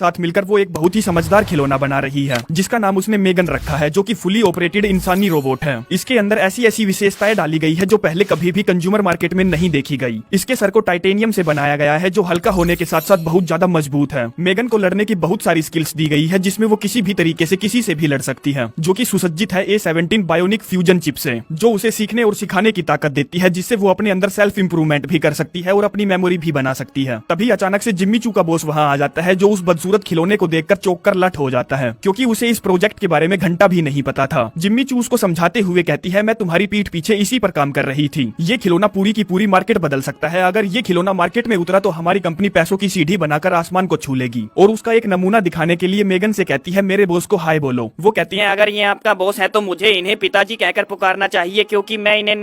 साथ मिलकर वो एक बहुत ही समझदार खिलौना बना रही है जिसका नाम उसने मेगन रखा है, जो कि फुली ऑपरेटेड इंसानी रोबोट है। इसके अंदर ऐसी ऐसी विशेषताएं डाली गई है जो पहले कभी भी कंज्यूमर मार्केट में नहीं देखी गई। इसके सर को टाइटेनियम से बनाया गया है जो हल्का होने के साथ साथ बहुत ज्यादा मजबूत है। मेगन को लड़ने की बहुत सारी स्किल्स दी गई है जिसमें वो किसी भी तरीके से किसी से भी लड़ सकती है, जो कि सुसज्जित है A17 बायोनिक फ्यूजन चिप से, जो उसे सीखने और सिखाने की ताकत देती है, जिससे वो अपने अंदर सेल्फ इंप्रूवमेंट भी कर सकती है और अपनी मेमोरी भी बना सकती है। तभी अचानक से जिम्मी चू का बॉस वहाँ आ जाता है, जो उस बदसूरत खिलौने को देखकर चौंक कर लट हो जाता है, क्योंकि उसे इस प्रोजेक्ट के बारे में घंटा भी नहीं पता था। जिम्मी चू उसको समझाते हुए कहती है, मैं तुम्हारी पीठ पीछे इसी पर काम कर रही थी। ये खिलौना पूरी की पूरी मार्केट बदल सकता है। अगर ये खिलौना मार्केट में उतरा तो हमारी कंपनी पैसों की सीढ़ी बनाकर आसमान को छू लेगी। और उसका एक नमूना दिखाने के लिए मेगन से कहती है, मेरे बॉस को हाय बोलो। वो कहती है, अगर ये आपका बॉस है तो मुझे इन्हें पिताजी कहकर पुकारना चाहिए, क्योंकि मैं इन्हें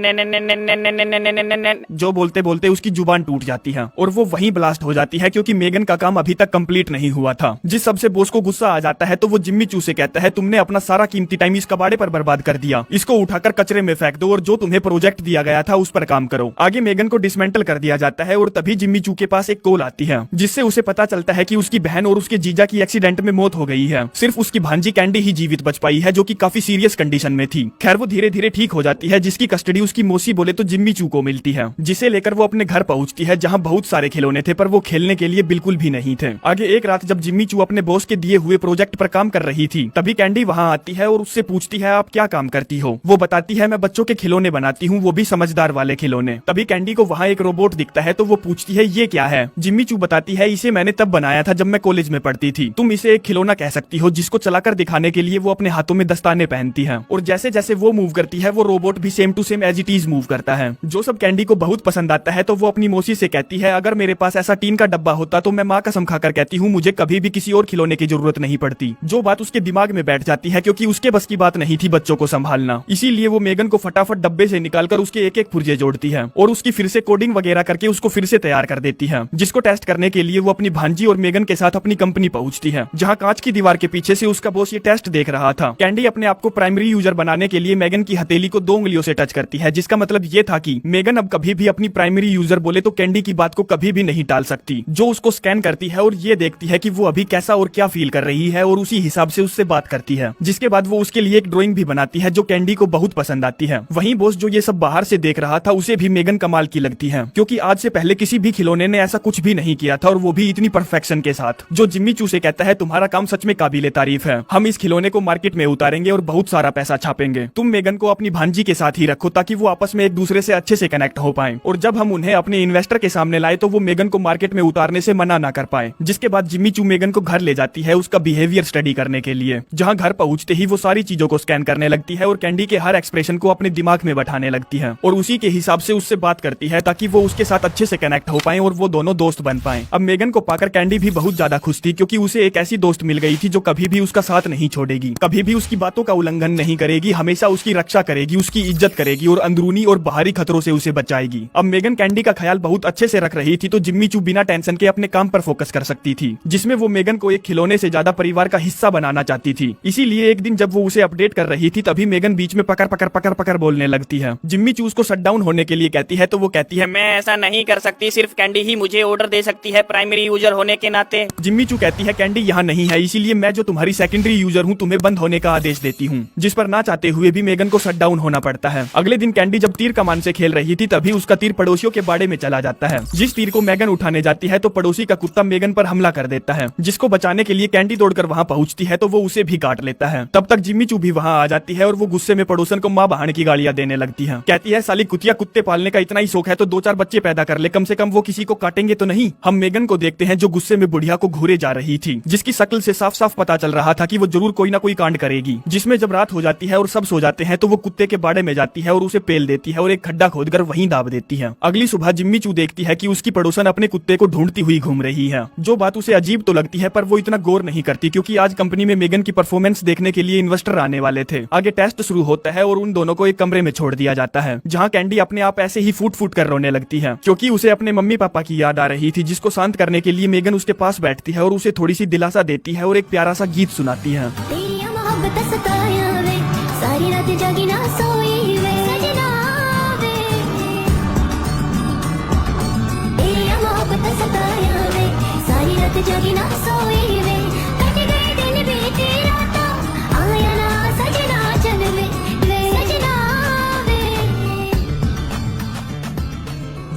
जो बोलते बोलते उसकी जुबान टूट जाती है और वो वहीं ब्लास्ट हो जाती है, क्योंकि मेगन का काम अभी तक कंप्लीट नहीं हुआ था। जिस सबसे बॉस को गुस्सा आ जाता है तो वो जिम्मी चू से कहता है, तुमने अपना सारा कीमती टाइम इस कबाड़े पर बर्बाद कर दिया, इसको उठाकर कचरे में फेंक दो और जो तुम्हें प्रोजेक्ट दिया गया था उस पर काम करो। आगे मेगन को डिसमेंटल कर दिया जाता है और तभी जिम्मी चू के पास एक कॉल आती है जिससे उसे पता चलता है कि उसकी बहन और उसके जीजा की एक्सीडेंट में मौत हो गई है। सिर्फ उसकी भांजी कैंडी ही जीवित बच पाई है, जो कि काफी सीरियस कंडीशन में थी। खैर वो धीरे धीरे ठीक हो जाती है, जिसकी कस्टडी उसकी मौसी बोले तो जिम्मी चू को मिलती है, जिसे लेकर वो अपने घर पहुंचती है जहां बहुत सारे खिलौने थे पर वो खेलने के लिए बिल्कुल भी नहीं थे। आगे एक रात जब जिम्मी चू अपने बॉस के दिए हुए प्रोजेक्ट पर काम कर रही थी, तभी कैंडी वहां आती है और उससे पूछती है, आप क्या काम करती हो? वो बताती है, मैं बच्चों के खिलौने बनाती हूँ, वो भी समझदार वाले खिलौने। तभी कैंडी को वहाँ एक रोबोट दिखता है तो वो पूछती है, ये क्या है? जिम्मी चू बताती है, इसे मैंने तब बनाया था जब मैं कॉलेज में पढ़ती थी। तुम इसे एक खिलौना कह सकती हो, जिसको चलाकर दिखाने के लिए वो अपने हाथों में दस्ताने पहनती है और जैसे जैसे वो मूव करती है वो रोबोट भी same to same as it is move करता है, जो सब कैंडी को बहुत पसंद आता है। तो वो अपनी मौसी से कहती है, अगर मेरे पास ऐसा टीन का डब्बा होता तो मैं माँ कसम खाकर कहती हूँ मुझे कभी भी किसी और खिलौने की जरूरत नहीं पड़ती। जो बात उसके दिमाग में बैठ जाती है, क्योंकि उसके बस की बात नहीं थी बच्चों को संभालना। इसीलिए वो मेगन को फटाफट डब्बे से निकालकर उसके एक एक पुर्जे जोड़ती है और उसकी फिर से कोडिंग वगैरह करके उसको फिर से तैयार कर देती है, जिसको टेस्ट करने के लिए वो अपनी भांजी और मेगन के साथ अपनी कंपनी पहुंचती है, जहां कांच की दीवार के पीछे से उसका बॉस ये टेस्ट देख रहा था। कैंडी अपने आप को प्राइमरी यूजर बनाने के लिए मेगन की हथेली को 2 उंगलियों से टच करती है, जिसका मतलब ये था कि मेगन अब कभी भी अपनी प्राइमरी यूजर बोले तो कैंडी की बात को कभी भी नहीं टाल सकती, जो उसको स्कैन करती है और ये देखती है कि वो अभी कैसा और क्या फील कर रही है और उसी हिसाब से उससे बात करती है। जिसके बाद वो उसके लिए एक ड्राइंग भी बनाती है जो कैंडी को बहुत पसंद आती है। वहीं बॉस जो ये सब बाहर से देख रहा था उसे भी मेगन कमाल की लगती है, क्योंकि आज से पहले किसी भी खिलौने ने ऐसा कुछ भी नहीं किया था और वो भी इतनी परफेक्शन के साथ। जो जिम्मी चू से कहता है, तुम्हारा काम सच में काबिले तारीफ है, हम इस खिलौने को मार्केट में उतारेंगे और बहुत सारा पैसा छापेंगे। तुम मेगन को अपनी भांजी के साथ ही रखो ताकि वो आपस में एक दूसरे से अच्छे से कनेक्ट हो पाए, और जब हम उन्हें अपने इन्वेस्टर के सामने लाए तो वो मेगन को मार्केट में उतारने से मना ना कर पाए। जिसके बाद जिम्मी चू मेगन को घर ले जाती है उसका बिहेवियर स्टडी करने के लिए, जहाँ घर पहुँचते ही वो सारी चीजों को स्कैन करने लगती है और कैंडी के हर एक्सप्रेशन को अपने दिमाग में बैठाने लगती है और उसी के हिसाब से उससे बात करती है ताकि वो उसके साथ अच्छे से कनेक्ट हो पाए और वो दोनों दोस्त बन पाए। अब मेगन को पाकर कैंडी भी बहुत ज्यादा खुश थी, क्योंकि उसे एक ऐसी दोस्त मिल गई थी जो कभी भी उसका साथ नहीं छोड़ेगी, कभी भी उसकी बातों का उल्लंघन नहीं करेगी, हमेशा उसकी रक्षा करेगी, उसकी इज्जत करेगी और अंदरूनी और बाहरी खतरों से उसे बचाएगी। अब मेगन कैंडी का ख्याल बहुत अच्छे से रख रही थी, तो जिम्मी चू बिना टेंशन के अपने काम पर फोकस कर सकती थी, जिसमें वो मेगन को एक खिलौने से ज्यादा परिवार का हिस्सा बनाना चाहती थी। इसीलिए एक दिन जब वो उसे अपडेट कर रही थी तभी मेगन बीच में पकड़ पकड़ पकड़ पकड़ बोलने लगती है। जिम्मी चू उसको शट डाउन होने के लिए कहती है तो वो कहती है, मैं ऐसा नहीं कर सकती, सिर्फ कैंडी ही मुझे ऑर्डर दे सकती है प्राइमरी यूजर होने के नाते। जिम्मी चू कहती है, कैंडी यहाँ नहीं है, इसीलिए मैं जो तुम्हारी सेकेंडरी यूजर हूँ तुम्हें बंद होने का आदेश देती हूँ, जिस पर ना चाहते हुए भी मेगन को शट डाउन होना पड़ता है। अगले दिन कैंडी जब तीर कमान से खेल रही थी तभी उसका तीर पड़ोसियों के बाड़े में चला जाता है। जिस तीर को मेगन उठाने जाती है तो पड़ोसी का कुत्ता मेगन पर हमला कर देता है, जिसको बचाने के लिए कैंडी दौड़कर वहाँ पहुँचती है तो वो उसे भी काट लेता है। तब तक जिम्मी चू भी वहाँ आ जाती है और वो गुस्से में पड़ोसन को माँ बहाने की गालियाँ देने लगती है। कहती है, साली कुतिया, कुत्ते पालने का इतना ही शौक है तो 2-4 बच्चे पैदा कर ले, कम से कम वो किसी को काटेंगे तो नहीं। हम मेगन को देखते हैं जो गुस्से में बुढ़िया को घूरे जा रही थी, जिसकी शक्ल से साफ साफ पता चल रहा था कि वो जरूर कोई ना कोई कांड करेगी। जिसमें जब रात हो जाती है और सब सो जाते हैं तो वो कुत्ते के बाड़े में जाती है और उसे पेल देती है और एक खड्डा खोदकर वहीं दाब देती है। अगली सुबह जिम्मी चू देखती है कि उसकी पड़ोसन अपने कुत्ते को ढूंढती हुई घूम रही है, जो बात उसे अजीब तो लगती है पर वो इतना गौर नहीं करती, क्योंकि आज कंपनी में मेगन की परफॉर्मेंस देखने के लिए इन्वेस्टर आने वाले थे। आगे टेस्ट शुरू होता है और उन दोनों को एक कमरे में छोड़ दिया जाता है, जहाँ कैंडी अपने आप ऐसे ही फूट फूट कर रोने लगती है, क्योंकि उसे अपने मम्मी पापा की याद आ रही थी, जिसको शांत करने के लिए मेगन उसके पास बैठती है और उसे थोड़ी सी दिलासा देती है और एक प्यारा सा गीत सुनाती है। सारी रात जागी ना सोई वे सजना वे, तेरी मोहब्बत सताया वे, सारी रात जागी ना सोई वे।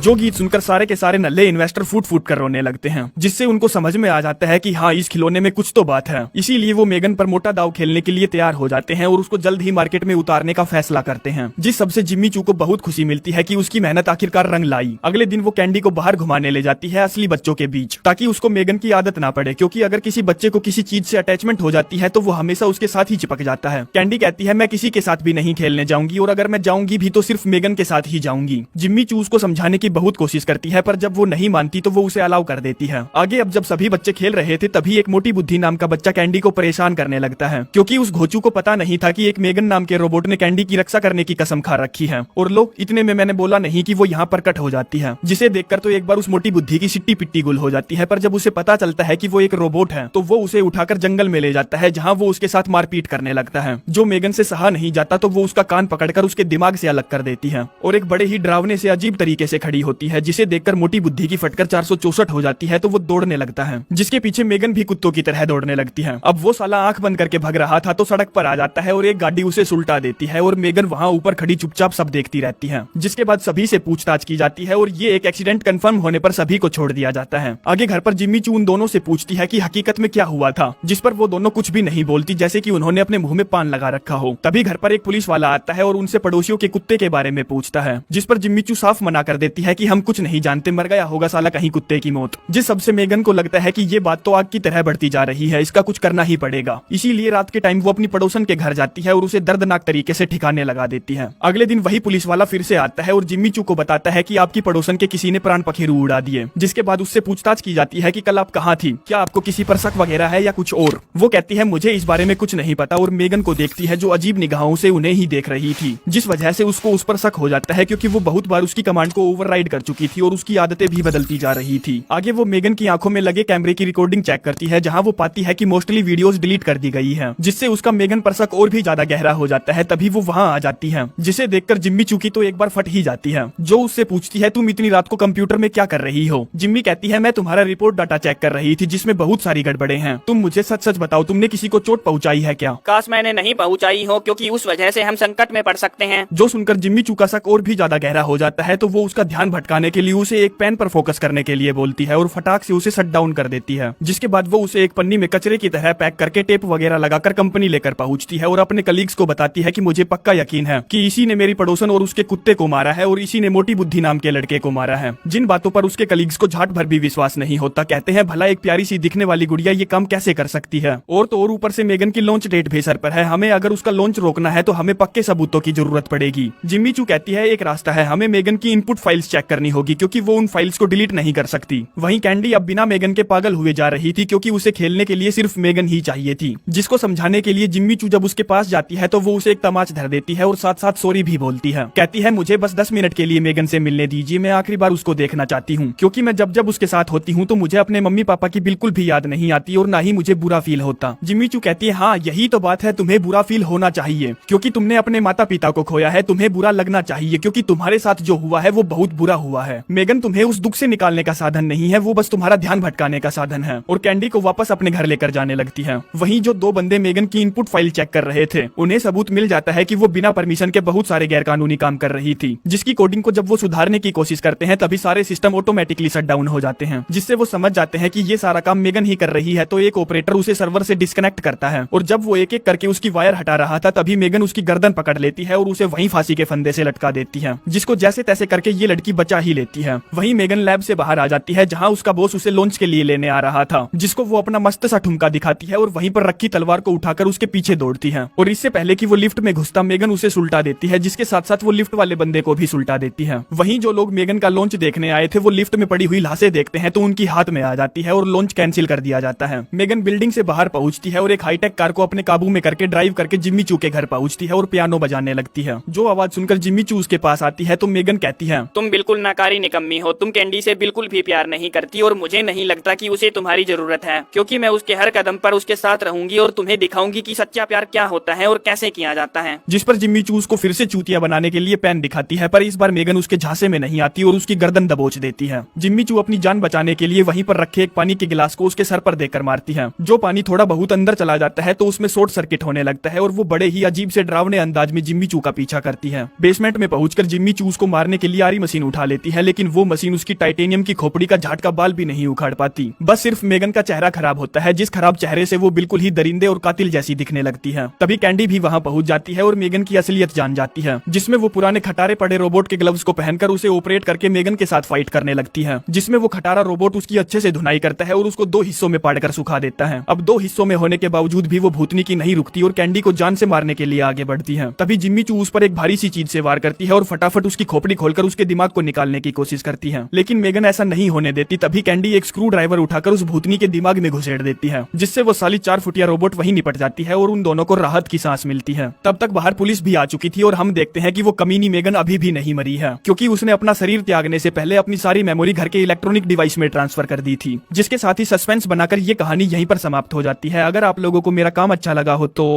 जो गीत सुनकर सारे के सारे नल्ले इन्वेस्टर फूट फूट कर रोने लगते हैं, जिससे उनको समझ में आ जाता है कि हाँ, इस खिलौने में कुछ तो बात है। इसीलिए वो मेगन पर मोटा दाव खेलने के लिए तैयार हो जाते हैं और उसको जल्द ही मार्केट में उतारने का फैसला करते हैं, जिस सबसे जिम्मी चू को बहुत खुशी मिलती है कि उसकी मेहनत आखिरकार रंग लाई। अगले दिन वो कैंडी को बाहर घुमाने ले जाती है असली बच्चों के बीच, ताकि उसको मेगन की आदत ना पड़े, क्योंकि अगर किसी बच्चे को किसी चीज से अटैचमेंट हो जाती है तो वो हमेशा उसके साथ ही चिपक जाता है। कैंडी कहती है मैं किसी के साथ भी नहीं खेलने जाऊंगी, और अगर मैं जाऊंगी भी तो सिर्फ मेगन के साथ ही जाऊंगी। जिम्मी चू उसको समझाने की बहुत कोशिश करती है, पर जब वो नहीं मानती तो वो उसे अलाउ कर देती है। आगे अब जब सभी बच्चे खेल रहे थे तभी एक मोटी बुद्धि नाम का बच्चा कैंडी को परेशान करने लगता है, क्योंकि उस घोचू को पता नहीं था कि एक मेगन नाम के रोबोट ने कैंडी की रक्षा करने की कसम खा रखी है। और लो, इतने में मैंने बोला नहीं कि वो यहाँ पर कट हो जाती है, जिसे देखकर तो एक बार उस मोटी बुद्धि की सिट्टी पिट्टी गुल हो जाती है। पर जब उसे पता चलता है कि वो एक रोबोट है तो वो उसे उठाकर जंगल में ले जाता है, जहाँ वो उसके साथ मारपीट करने लगता है। जो मेगन से सहा नहीं जाता तो वो उसका कान पकड़कर उसके दिमाग से अलग कर देती है और एक बड़े ही डरावने से अजीब तरीके से खड़ी होती है, जिसे देखकर मोटी बुद्धि की फटकर 464 हो जाती है। तो वो दौड़ने लगता है, जिसके पीछे मेगन भी कुत्तों की तरह दौड़ने लगती है। अब वो साला आंख बंद करके भाग रहा था तो सड़क पर आ जाता है और एक गाड़ी उसे सुलटा देती है और मेगन वहाँ ऊपर खड़ी चुपचाप सब देखती रहती है। जिसके बाद सभी से पूछताछ की जाती है और ये एक एक्सीडेंट कंफर्म होने पर सभी को छोड़ दिया जाता है। आगे घर पर जिम्मी चू उन दोनों से पूछती है कि हकीकत में क्या हुआ था, जिस पर वो दोनों कुछ भी नहीं बोलती, जैसे कि उन्होंने अपने मुंह में पान लगा रखा हो। तभी घर पर एक पुलिस वाला आता है और उनसे पड़ोसियों के कुत्ते के बारे में पूछता है, जिस पर जिम्मी चू साफ मना कर देती है कि हम कुछ नहीं जानते, मर गया होगा साला कहीं कुत्ते की मौत। जिस सबसे मेगन को लगता है कि ये बात तो आग की तरह बढ़ती जा रही है, इसका कुछ करना ही पड़ेगा। इसीलिए रात के टाइम वो अपनी पड़ोसन के घर जाती है और उसे दर्दनाक तरीके से ठिकाने लगा देती है। अगले दिन वही पुलिस वाला फिर से आता है और जिम्मी चू को बताता है कि आपकी पड़ोसन के किसी ने प्राण पखेरु उड़ा दिए। जिसके बाद उससे पूछताछ की जाती है कि कल आप कहाँ थी, क्या आपको किसी पर शक वगैरह है या कुछ और। वो कहती है मुझे इस बारे में कुछ नहीं पता, और मेगन को देखती है जो अजीब निगाहों से उन्हें ही देख रही थी, जिस वजह से उसको उस पर शक हो जाता है, क्योंकि वो बहुत बार उसकी कमांड को ओवरराइड कर चुकी थी और उसकी आदतें भी बदलती जा रही थी। आगे वो मेगन की आंखों में लगे कैमरे की रिकॉर्डिंग चेक करती है, जहाँ वो पाती है कि मोस्टली वीडियोस डिलीट कर दी गई है, जिससे उसका मेगन पर शक और भी ज्यादा गहरा हो जाता है। तभी वो वहाँ आ जाती है, जिसे देखकर जिम्मी चू की तो एक बार फट ही जाती है, जो उससे पूछती है तुम इतनी रात को कंप्यूटर में क्या कर रही हो। जिम्मी कहती है मैं तुम्हारा रिपोर्ट डाटा चेक कर रही थी, जिसमें बहुत सारी गड़बड़े हैं। तुम मुझे सच सच बताओ, तुमने किसी को चोट पहुंचाई है क्या। काश मैंने नहीं पहुंचाई हो, क्योंकि उस वजह से हम संकट में पड़ सकते हैं। जो सुनकर जिम्मी चू का शक और भी ज्यादा गहरा हो जाता है, तो वो उसका ध्यान भटकाने के लिए उसे एक पेन पर फोकस करने के लिए बोलती है और फटाक से उसे शट डाउन कर देती है। जिसके बाद वो उसे एक पन्नी में कचरे की तरह पैक करके टेप वगैरह लगाकर कंपनी लेकर पहुंचती है और अपने कलीग्स को बताती है कि मुझे पक्का यकीन है कि इसी ने मेरी पड़ोसन और उसके कुत्ते को मारा है और इसी ने मोटी बुद्धि नाम के लड़के को मारा है। जिन बातों पर उसके कलीग्स को झाट भर भी विश्वास नहीं होता। कहते हैं भला एक प्यारी सी दिखने वाली गुड़िया ये काम कैसे कर सकती है, और तो और ऊपर से मेगन की लॉन्च डेट भी सर पर है, हमें अगर उसका लॉन्च रोकना है तो हमें पक्के सबूतों की जरूरत पड़ेगी। जिम्मी चू कहती है एक रास्ता है, हमें मेगन की इनपुट फाइल्स चेक करनी होगी, क्योंकि वो उन फाइल्स को डिलीट नहीं कर सकती। वहीं कैंडी अब बिना मेगन के पागल हुए जा रही थी, क्योंकि उसे खेलने के लिए सिर्फ मेगन ही चाहिए थी, जिसको समझाने के लिए जिम्मी चू जब उसके पास जाती है तो वो उसे एक तमाच धर देती है और साथ साथ सॉरी भी बोलती है। कहती है मुझे बस 10 मिनट के लिए मेगन से मिलने दीजिए, मैं आखिरी बार उसको देखना चाहती हूँ, क्योंकि मैं जब जब उसके साथ होती हूँ तो मुझे अपने मम्मी पापा की बिल्कुल भी याद नहीं आती और ना ही मुझे बुरा फील होता। जिम्मी चू कहती है हाँ यही तो बात है, तुम्हें बुरा फील होना चाहिए क्योंकि तुमने अपने माता पिता को खोया है, तुम्हें बुरा लगना चाहिए क्योंकि तुम्हारे साथ जो हुआ है वो बहुत बुरा हुआ है। मेगन तुम्हें उस दुख से निकालने का साधन नहीं है, वो बस तुम्हारा ध्यान भटकाने का साधन है। और कैंडी को वापस अपने घर लेकर जाने लगती है। वहीं जो 2 बंदे मेगन की इनपुट फाइल चेक कर रहे थे, उन्हें सबूत मिल जाता है कि वो बिना परमिशन के बहुत सारे गैरकानूनी काम कर रही थी, जिसकी कोडिंग को जब वो सुधारने की कोशिश करते हैं तभी सारे सिस्टम ऑटोमेटिकली शट डाउन हो जाते हैं, जिससे वो समझ जाते हैं कि ये सारा काम मेगन ही कर रही है। तो एक ऑपरेटर उसे सर्वर से डिस्कनेक्ट करता है और जब वो एक एक करके उसकी वायर हटा रहा था तभी मेगन उसकी गर्दन पकड़ लेती है और उसे वहीं फांसी के फंदे से लटका देती है, जिसको जैसे तैसे करके ये लड़की बचा ही लेती है। वहीं मेगन लैब से बाहर आ जाती है, जहां उसका बॉस उसे लॉन्च के लिए लेने आ रहा था, जिसको वो अपना मस्त सा ठुमका दिखाती है और वहीं पर रखी तलवार को उठाकर उसके पीछे दौड़ती है। और इससे पहले कि वो लिफ्ट में घुसता मेगन उसे सुलटा देती है, जिसके साथ साथ वो लिफ्ट वाले बंदे को भी सुलटा देती है। वहीं जो लोग मेगन का लॉन्च देखने आए थे वो लिफ्ट में पड़ी हुई लाशें देखते हैं तो उनकी हाथ में आ जाती है और लॉन्च कैंसिल कर दिया जाता है। मेगन बिल्डिंग से बाहर पहुंचती है और एक हाईटेक कार को अपने काबू में करके ड्राइव करके जिम्मी चू के घर पहुंचती है और पियानो बजाने लगती है। जो आवाज सुनकर जिम्मी चू उसके पास आती है तो मेगन कहती है तुम बिल्कुल नाकारी निकम्मी हो, तुम कैंडी से बिल्कुल भी प्यार नहीं करती और मुझे नहीं लगता कि उसे तुम्हारी जरूरत है, क्योंकि मैं उसके हर कदम पर उसके साथ रहूंगी और तुम्हें दिखाऊंगी कि सच्चा प्यार क्या होता है और कैसे किया जाता है। जिस पर जिम्मी चू उसको फिर से चूतिया बनाने के लिए पेन दिखाती है, पर इस बार मेगन उसके झांसे में नहीं आती और उसकी गर्दन दबोच देती है। जिम्मी चू अपनी जान बचाने के लिए वहीं पर रखे एक पानी के गिलास को उसके सर पर देकर मारती है। जो पानी थोड़ा बहुत अंदर चला जाता है तो उसमें शॉर्ट सर्किट होने लगता है और वो बड़े ही अजीब से डरावने अंदाज में जिम्मी चू का पीछा करती है। बेसमेंट में पहुंचकर जिम्मी चू उसको मारने के लिए आरी मशीन उठा लेती है, लेकिन वो मशीन उसकी टाइटेनियम की खोपड़ी का झटका बाल भी नहीं उखाड़ पाती। बस सिर्फ मेगन का चेहरा खराब होता है, जिस खराब चेहरे से वो बिल्कुल ही दरिंदे और कातिल जैसी दिखने लगती है। तभी कैंडी भी वहाँ पहुंच जाती है और मेगन की असलियत जान जाती है, जिसमें वो पुराने खटारे पड़े रोबोट के ग्लव्स को पहनकर उसे ऑपरेट करके मेगन के साथ फाइट करने लगती है, जिसमें वो खटारा रोबोट उसकी अच्छे से धुनाई करता है और उसको 2 हिस्सों में पाड़कर सुखा देता है। अब 2 हिस्सों में होने के बावजूद भी वो भूतनी की नहीं रुकती और कैंडी को जान से मारने के लिए आगे बढ़ती है। तभी जिम्मी चू उस पर एक भारी सी चीज से वार करती है और फटाफट उसकी खोपड़ी खोलकर उसके दिमाग को निकालने की कोशिश करती है, लेकिन मेगन ऐसा नहीं होने देती। तभी कैंडी एक स्क्रू ड्राइवर उठाकर उस भूतनी के दिमाग में घुसेड़ देती है, जिससे वो साली 4 फुटिया रोबोट वहीं निपट जाती है और उन दोनों को राहत की सांस मिलती है। तब तक बाहर पुलिस भी आ चुकी थी और हम देखते हैं कि वो कमीनी मेगन अभी भी नहीं मरी है, क्योंकि उसने अपना शरीर त्यागने से पहले अपनी सारी मेमोरी घर के इलेक्ट्रॉनिक डिवाइस में ट्रांसफर कर दी थी। जिसके साथ ही सस्पेंस बनाकर ये कहानी यहीं पर समाप्त हो जाती है। अगर आप लोगों को मेरा काम अच्छा लगा हो तो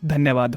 धन्यवाद।